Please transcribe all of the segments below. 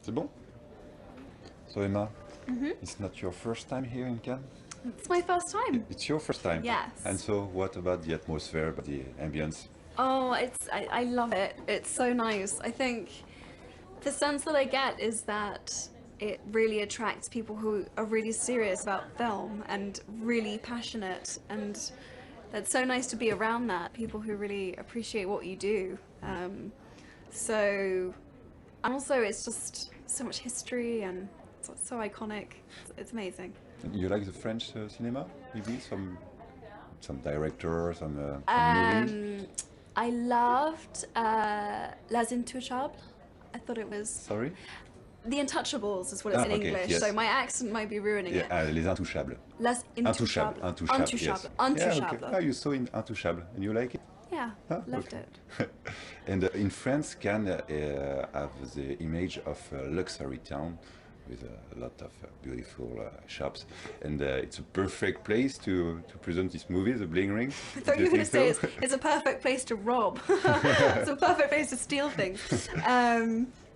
C'est bon? So Emma, it's not your first time here in Cannes? It's my first time. It's your first time? Yes. And so what about the atmosphere, about the ambience? Oh, I love it. It's so nice. I think the sense that I get is that it really attracts people who are really serious about film and really passionate, and that's so nice to be around that, people who really appreciate what you do. So, and also it's just so much history and so iconic. It's amazing. You like the French cinema? Maybe some directors, some movies? I loved Les Intouchables. I thought it was Sorry? The Untouchables is what it's in okay, English, yes. so my accent might be ruining it. Les Intouchables. Les Intouchables. Intouchables, yes. Intouchables. Yeah, okay. Ah, you saw in Intouchables, and you like it? Yeah, loved okay. it. And in France, Cannes have the image of a luxury town with a lot of beautiful shops, and it's a perfect place to present this movie, The Bling Ring. I thought you were going to say it's a perfect place to rob. It's a perfect place to steal things.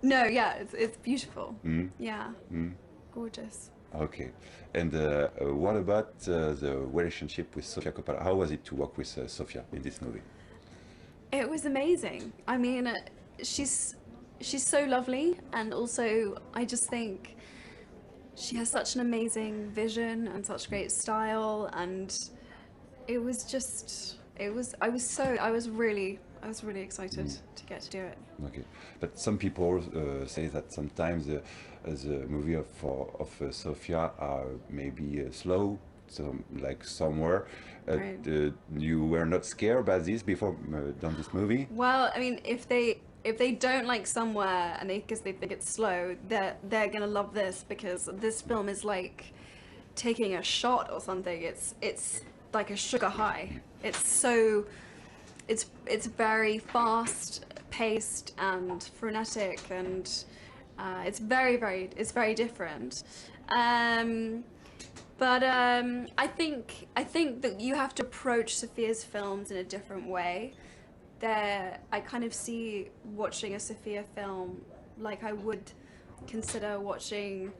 No, yeah, it's beautiful. Yeah, gorgeous. Okay, and what about the relationship with Sofia Coppola? How was it to work with Sofia in this movie? It was amazing. I mean, she's so lovely, and also I just think she has such an amazing vision and such great style, and it was just I was really excited to get to do it. Okay, but some people say that sometimes the movie of Sofia are maybe slow, so like somewhere. Right. You were not scared about this before done this movie? Well, I mean, if they don't like Somewhere and because they think it's slow, they're gonna love this, because this film is like taking a shot or something. It's like a sugar high. It's very fast paced and frenetic, and it's very different. But I think that you have to approach Sofia's films in a different way. I kind of see watching a Sofia film like I would consider watching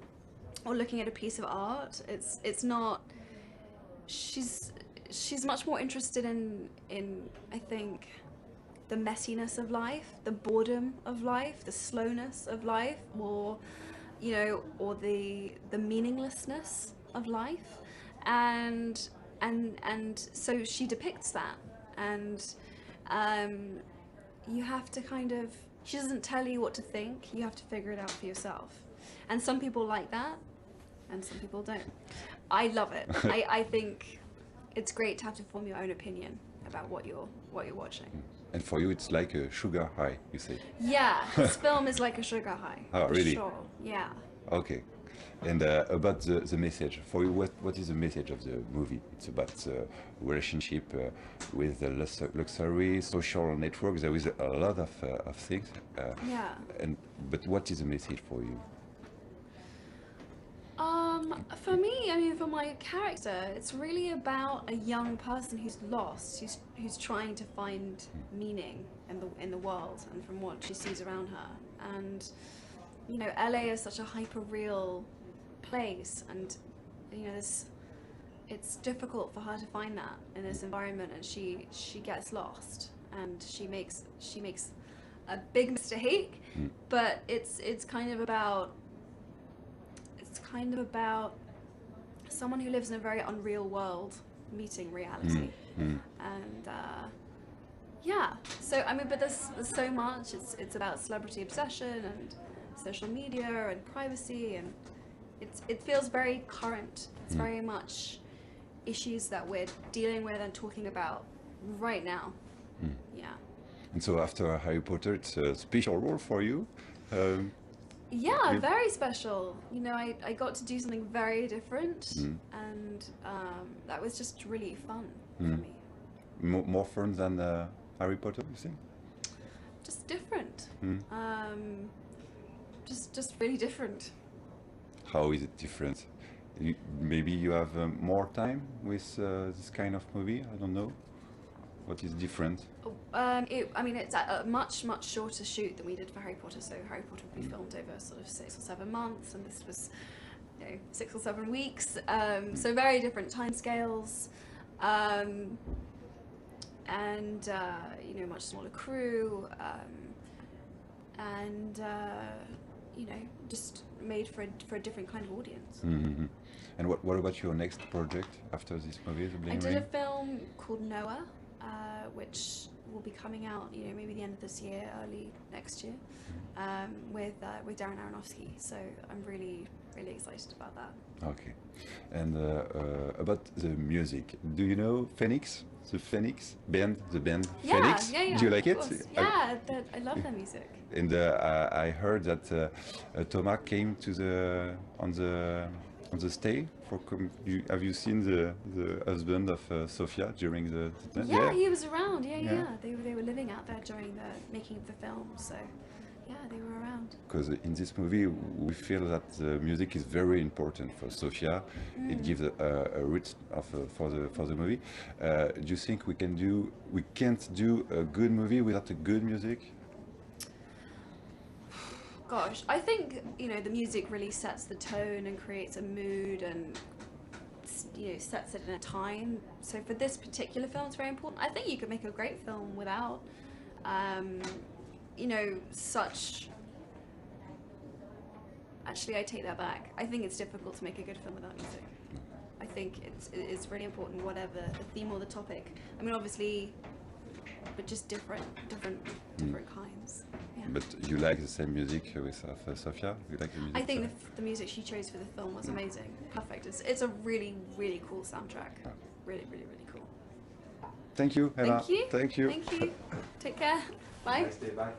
or looking at a piece of art. It's not. She's much more interested in I think the messiness of life, the boredom of life, the slowness of life, or or the meaninglessness of life, and so she depicts that, and you have to she doesn't tell you what to think, you have to figure it out for yourself, and some people like that and some people don't. I love it. I think it's great to have to form your own opinion about what you're watching. And for you, it's like a sugar high, you say? Yeah, this film is like a sugar high. Oh, for really? Sure. Yeah. Okay. And about the message, for you, what is the message of the movie? It's about the relationship with the luxury, social networks. There is a lot of things. Yeah. But what is the message for you? For me, I mean, for my character, it's really about a young person who's lost, who's trying to find meaning in the world and from what she sees around her. And LA is such a hyper-real place, and it's difficult for her to find that in this environment, and she gets lost, and she makes a big mistake. But it's kind of about someone who lives in a very unreal world meeting reality. And yeah, so I mean, but there's so much. It's about celebrity obsession and social media and privacy, and it feels very current. It's very much issues that we're dealing with and talking about right now. Yeah. And so after Harry Potter, it's a special role for you. Yeah, very special. I got to do something very different, and that was just really fun for me. More fun than Harry Potter, you think? Just different. Just really different. How is it different? Maybe you have more time with this kind of movie, I don't know. What is different? I mean, it's a much shorter shoot than we did for Harry Potter. So Harry Potter would be filmed over sort of 6 or 7 months, and this was, 6 or 7 weeks. So very different timescales, and much smaller crew, and just made for a different kind of audience. Mm-hmm. And what about your next project after this movie, The Bling I did Ring? a film called Noah, which will be coming out, maybe the end of this year, early next year, with Darren Aronofsky. So I'm really excited about that. Okay. And about the music, do you know Phoenix? The Phoenix band, the band Phoenix? Yeah, Do you like of it? course. Yeah, I love their music. And I heard that Thomas came to on the stay for. Have you seen the husband of Sofia during the? Yeah, he was around. Yeah. They were living out there during the making of the film. So yeah, they were around. Because in this movie, we feel that the music is very important for Sofia. It gives a root for the movie. Do you think we can't do a good movie without a good music? Gosh, I think the music really sets the tone and creates a mood and sets it in a time. So for this particular film, it's very important. I think you could make a great film without such. Actually, I take that back. I think it's difficult to make a good film without music. I think it's really important, whatever the theme or the topic. I mean, obviously, but just different kinds. Yeah. But you like the same music with Sofia? You like the music? I think the music she chose for the film was amazing. Perfect. It's a really cool soundtrack. Really cool. Thank you, Emma. Thank you. Thank you. Thank you. Take care. Bye. Nice day. Bye.